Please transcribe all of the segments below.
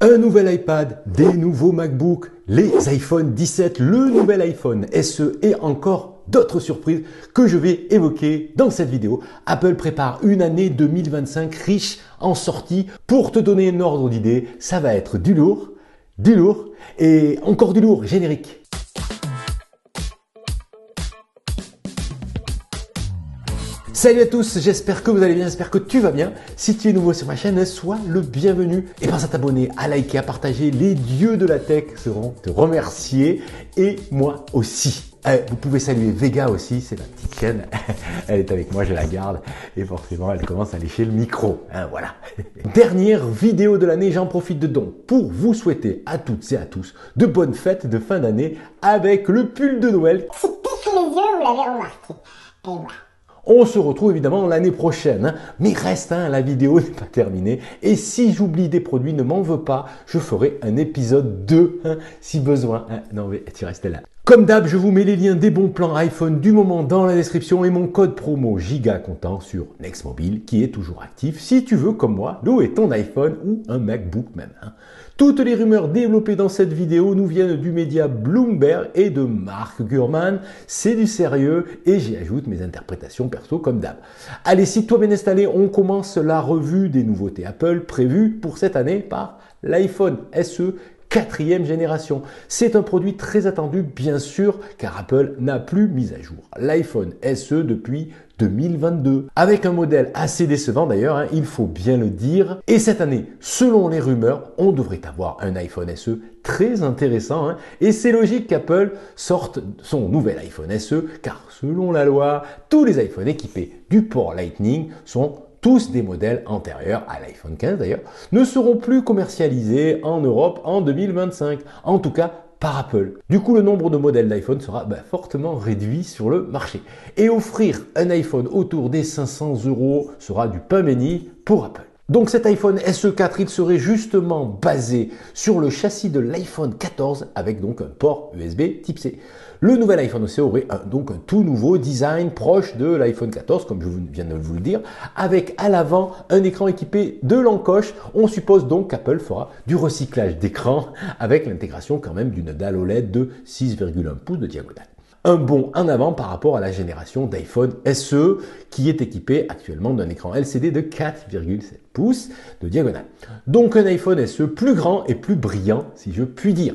Un nouvel iPad, des nouveaux MacBooks, les iPhone 17, le nouvel iPhone SE et encore d'autres surprises que je vais évoquer dans cette vidéo. Apple prépare une année 2025 riche en sorties. Pour te donner un ordre d'idée, ça va être du lourd et encore du lourd, générique. Salut à tous, j'espère que vous allez bien, j'espère que tu vas bien. Si tu es nouveau sur ma chaîne, sois le bienvenu et pense à t'abonner, à liker, à partager. Les dieux de la tech seront te remercier et moi aussi. Vous pouvez saluer Vega aussi, c'est ma petite chaîne. Elle est avec moi, je la garde et forcément elle commence à lécher le micro. Voilà. Dernière vidéo de l'année, j'en profite donc pour vous souhaiter à toutes et à tous de bonnes fêtes de fin d'année avec le pull de Noël. Si pique les yeux, vous l'avez remarqué. Et voilà. On se retrouve évidemment l'année prochaine, mais reste, la vidéo n'est pas terminée. Et si j'oublie des produits, ne m'en veux pas, je ferai un épisode 2 si besoin. Non mais tu restes là. Comme d'hab, je vous mets les liens des bons plans iPhone du moment dans la description et mon code promo GigaContent sur Nextmobile qui est toujours actif si tu veux comme moi louer ton iPhone ou un MacBook même. Toutes les rumeurs développées dans cette vidéo nous viennent du média Bloomberg et de Mark Gurman. C'est du sérieux et j'y ajoute mes interprétations perso comme d'hab. Allez, si toi bien installé, on commence la revue des nouveautés Apple prévues pour cette année par l'iPhone SE 4e génération. C'est un produit très attendu bien sûr car Apple n'a plus mis à jour l'iPhone SE depuis 2022. Avec un modèle assez décevant d'ailleurs, il faut bien le dire. Et cette année, selon les rumeurs, on devrait avoir un iPhone SE très intéressant. Et c'est logique qu'Apple sorte son nouvel iPhone SE car selon la loi, tous les iPhones équipés du port Lightning sont tous des modèles antérieurs à l'iPhone 15 d'ailleurs, ne seront plus commercialisés en Europe en 2025. En tout cas, par Apple. Du coup, le nombre de modèles d'iPhone sera fortement réduit sur le marché. Et offrir un iPhone autour des 500 € sera du pain béni pour Apple. Donc cet iPhone SE4, il serait justement basé sur le châssis de l'iPhone 14 avec donc un port USB Type C. Le nouvel iPhone SE aurait donc un tout nouveau design proche de l'iPhone 14, comme je viens de vous le dire, avec à l'avant un écran équipé de l'encoche. On suppose donc qu'Apple fera du recyclage d'écran avec l'intégration quand même d'une dalle OLED de 6,1 pouces de diagonale. Un bond en avant par rapport à la génération d'iPhone SE qui est équipé actuellement d'un écran LCD de 4,7 pouces de diagonale. Donc un iPhone SE plus grand et plus brillant si je puis dire.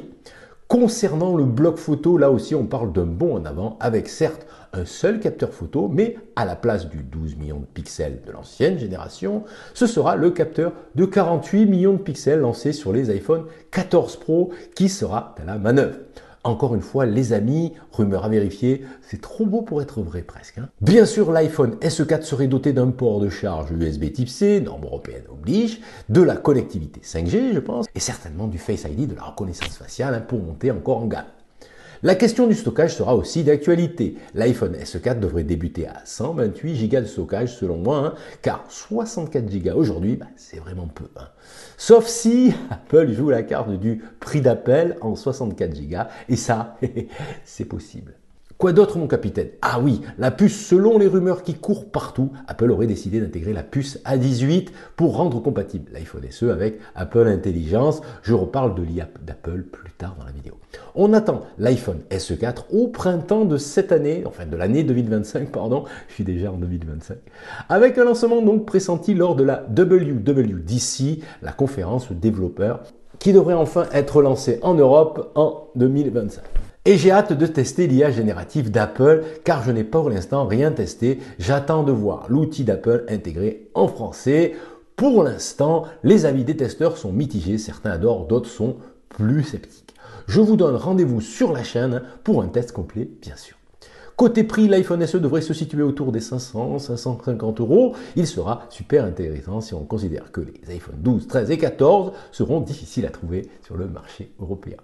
Concernant le bloc photo, là aussi on parle d'un bond en avant avec certes un seul capteur photo, mais à la place du 12 millions de pixels de l'ancienne génération, ce sera le capteur de 48 millions de pixels lancé sur les iPhone 14 Pro qui sera à la manœuvre. Encore une fois, les amis, rumeur à vérifier, c'est trop beau pour être vrai presque. Bien sûr, l'iPhone SE4 serait doté d'un port de charge USB Type C, norme européenne oblige, de la connectivité 5G, je pense, et certainement du Face ID, de la reconnaissance faciale pour monter encore en gamme. La question du stockage sera aussi d'actualité. L'iPhone SE4 devrait débuter à 128 Go de stockage selon moi, car 64 Go aujourd'hui, c'est vraiment peu. Sauf si Apple joue la carte du prix d'appel en 64 Go, et ça, c'est possible. Quoi d'autre mon capitaine? Ah oui, la puce, selon les rumeurs qui courent partout, Apple aurait décidé d'intégrer la puce A18 pour rendre compatible l'iPhone SE avec Apple Intelligence. Je reparle de l'IA d'Apple plus tard dans la vidéo. On attend l'iPhone SE4 au printemps de cette année, enfin de l'année 2025, pardon, je suis déjà en 2025, avec un lancement donc pressenti lors de la WWDC, la conférence développeur, qui devrait enfin être lancée en Europe en 2025. Et j'ai hâte de tester l'IA générative d'Apple car je n'ai pour l'instant rien testé. J'attends de voir l'outil d'Apple intégré en français. Pour l'instant, les avis des testeurs sont mitigés. Certains adorent, d'autres sont plus sceptiques. Je vous donne rendez-vous sur la chaîne pour un test complet, bien sûr. Côté prix, l'iPhone SE devrait se situer autour des 500-550 €. Il sera super intéressant si on considère que les iPhone 12, 13 et 14 seront difficiles à trouver sur le marché européen.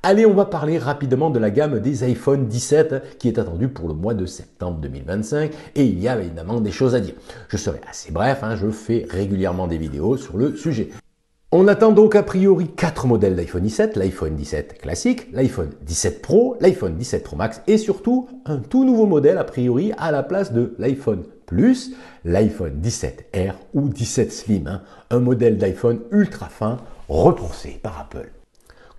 Allez, on va parler rapidement de la gamme des iPhone 17 qui est attendue pour le mois de septembre 2025 et il y a évidemment des choses à dire. Je serai assez bref, je fais régulièrement des vidéos sur le sujet. On attend donc a priori 4 modèles d'iPhone 17, l'iPhone 17 classique, l'iPhone 17 Pro, l'iPhone 17 Pro Max et surtout un tout nouveau modèle a priori à la place de l'iPhone Plus, l'iPhone 17R ou 17 Slim, un modèle d'iPhone ultra fin repensé par Apple.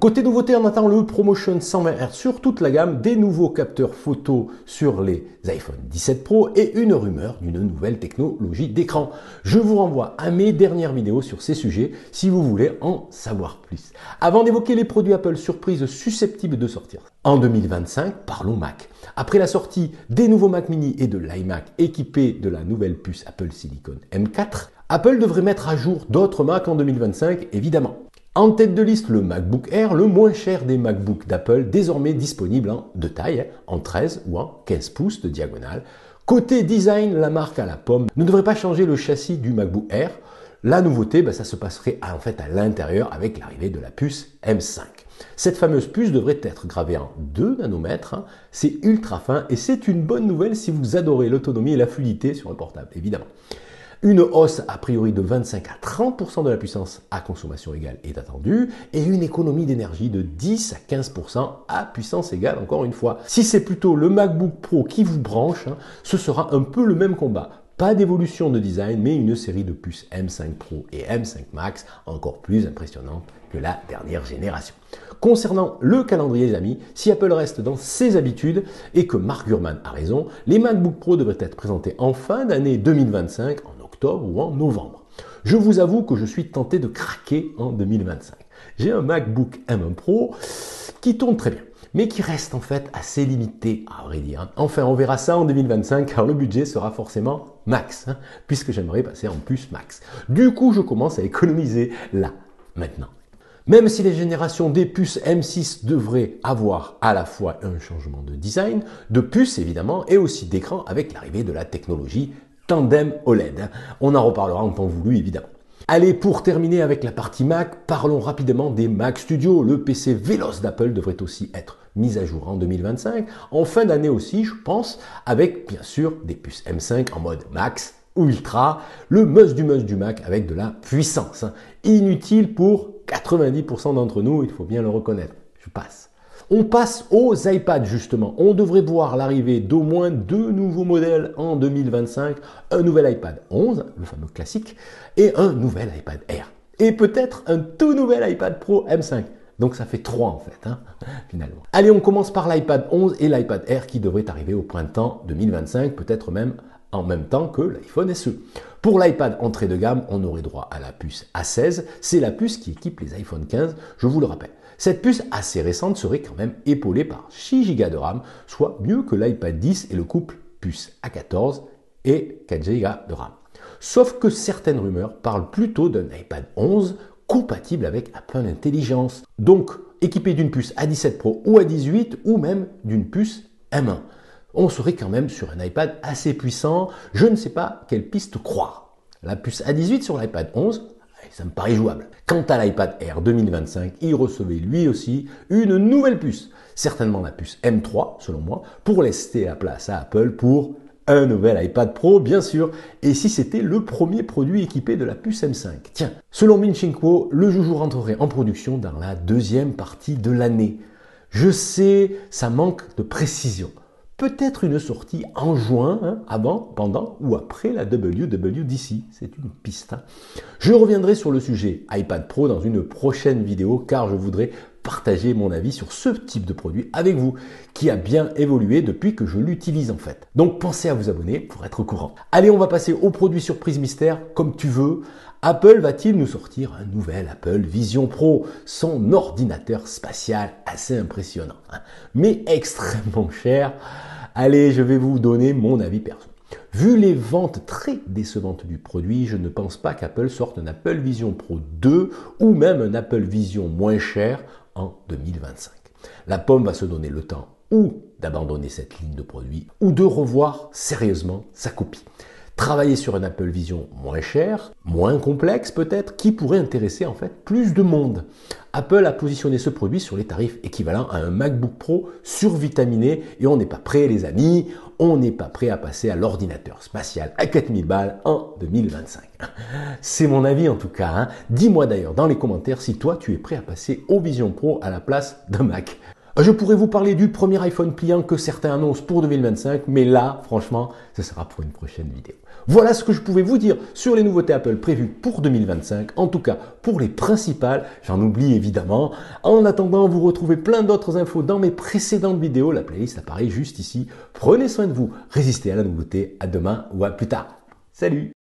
Côté nouveauté, on attend le ProMotion 120 Hz sur toute la gamme, des nouveaux capteurs photo sur les iPhone 17 Pro et une rumeur d'une nouvelle technologie d'écran. Je vous renvoie à mes dernières vidéos sur ces sujets si vous voulez en savoir plus. Avant d'évoquer les produits Apple surprises susceptibles de sortir en 2025, parlons Mac. Après la sortie des nouveaux Mac mini et de l'iMac équipés de la nouvelle puce Apple Silicon M4, Apple devrait mettre à jour d'autres Mac en 2025 évidemment. En tête de liste, le MacBook Air, le moins cher des MacBooks d'Apple, désormais disponible en deux tailles, en 13 ou en 15 pouces de diagonale. Côté design, la marque à la pomme ne devrait pas changer le châssis du MacBook Air. La nouveauté, ça se passerait en fait à l'intérieur avec l'arrivée de la puce M5. Cette fameuse puce devrait être gravée en 2 nanomètres, c'est ultra fin et c'est une bonne nouvelle si vous adorez l'autonomie et la fluidité sur un portable, évidemment. Une hausse a priori de 25 à 30% de la puissance à consommation égale est attendue et une économie d'énergie de 10 à 15% à puissance égale encore une fois. Si c'est plutôt le MacBook Pro qui vous branche, ce sera un peu le même combat. Pas d'évolution de design mais une série de puces M5 Pro et M5 Max encore plus impressionnantes que la dernière génération. Concernant le calendrier les amis, si Apple reste dans ses habitudes et que Mark Gurman a raison, les MacBook Pro devraient être présentés en fin d'année 2025 en octobre ou en novembre. Je vous avoue que je suis tenté de craquer en 2025. J'ai un MacBook M1 Pro qui tourne très bien, mais qui reste en fait assez limité à vrai dire. Enfin, on verra ça en 2025 car le budget sera forcément max, puisque j'aimerais passer en puce max. Du coup, je commence à économiser là, maintenant. Même si les générations des puces M6 devraient avoir à la fois un changement de design, de puce évidemment, et aussi d'écran avec l'arrivée de la technologie Tandem OLED. On en reparlera en temps voulu évidemment. Allez, pour terminer avec la partie Mac, parlons rapidement des Mac Studio. Le PC véloce d'Apple devrait aussi être mis à jour en 2025. En fin d'année aussi, je pense, avec bien sûr des puces M5 en mode Max ou Ultra, le must du Mac avec de la puissance. Inutile pour 90% d'entre nous, il faut bien le reconnaître. Je passe. On passe aux iPads justement. On devrait voir l'arrivée d'au moins 2 nouveaux modèles en 2025. Un nouvel iPad 11, le fameux classique, et un nouvel iPad Air. Et peut-être un tout nouvel iPad Pro M5. Donc ça fait 3 en fait, finalement. Allez, on commence par l'iPad 11 et l'iPad Air qui devraient arriver au printemps 2025, peut-être même en même temps que l'iPhone SE. Pour l'iPad entrée de gamme, on aurait droit à la puce A16. C'est la puce qui équipe les iPhone 15, je vous le rappelle. Cette puce assez récente serait quand même épaulée par 6 Go de RAM, soit mieux que l'iPad 10 et le couple puce A14 et 4 Go de RAM. Sauf que certaines rumeurs parlent plutôt d'un iPad 11 compatible avec Apple Intelligence. Donc équipé d'une puce A17 Pro ou A18 ou même d'une puce M1. On serait quand même sur un iPad assez puissant. Je ne sais pas quelle piste croire. La puce A18 sur l'iPad 11, ça me paraît jouable. Quant à l'iPad Air 2025, il recevait lui aussi une nouvelle puce. Certainement la puce M3, selon moi, pour laisser la place à Apple pour un nouvel iPad Pro, bien sûr. Et si c'était le premier produit équipé de la puce M5? Tiens, selon Minchinko, le joujou rentrerait en production dans la deuxième partie de l'année. Je sais, ça manque de précision. Peut-être une sortie en juin, avant, pendant ou après la WWDC. C'est une piste. Je reviendrai sur le sujet iPad Pro dans une prochaine vidéo car je voudrais partager mon avis sur ce type de produit avec vous qui a bien évolué depuis que je l'utilise en fait. Donc pensez à vous abonner pour être au courant. Allez, on va passer au produit surprise mystère comme tu veux. Apple va-t-il nous sortir un nouvel Apple Vision Pro, son ordinateur spatial assez impressionnant, mais extrêmement cher? Allez, je vais vous donner mon avis perso. Vu les ventes très décevantes du produit, je ne pense pas qu'Apple sorte un Apple Vision Pro 2 ou même un Apple Vision moins cher en 2025. La pomme va se donner le temps ou d'abandonner cette ligne de produits ou de revoir sérieusement sa copie. Travailler sur un Apple Vision moins cher, moins complexe peut-être, qui pourrait intéresser en fait plus de monde. Apple a positionné ce produit sur les tarifs équivalents à un MacBook Pro survitaminé et on n'est pas prêt les amis, on n'est pas prêt à passer à l'ordinateur spatial à 4000 balles en 2025. C'est mon avis en tout cas. Dis-moi d'ailleurs dans les commentaires si toi tu es prêt à passer au Vision Pro à la place d'un Mac. Je pourrais vous parler du premier iPhone pliant que certains annoncent pour 2025, mais là, franchement, ce sera pour une prochaine vidéo. Voilà ce que je pouvais vous dire sur les nouveautés Apple prévues pour 2025, en tout cas pour les principales, j'en oublie évidemment. En attendant, vous retrouvez plein d'autres infos dans mes précédentes vidéos, la playlist apparaît juste ici. Prenez soin de vous, résistez à la nouveauté, à demain ou à plus tard. Salut!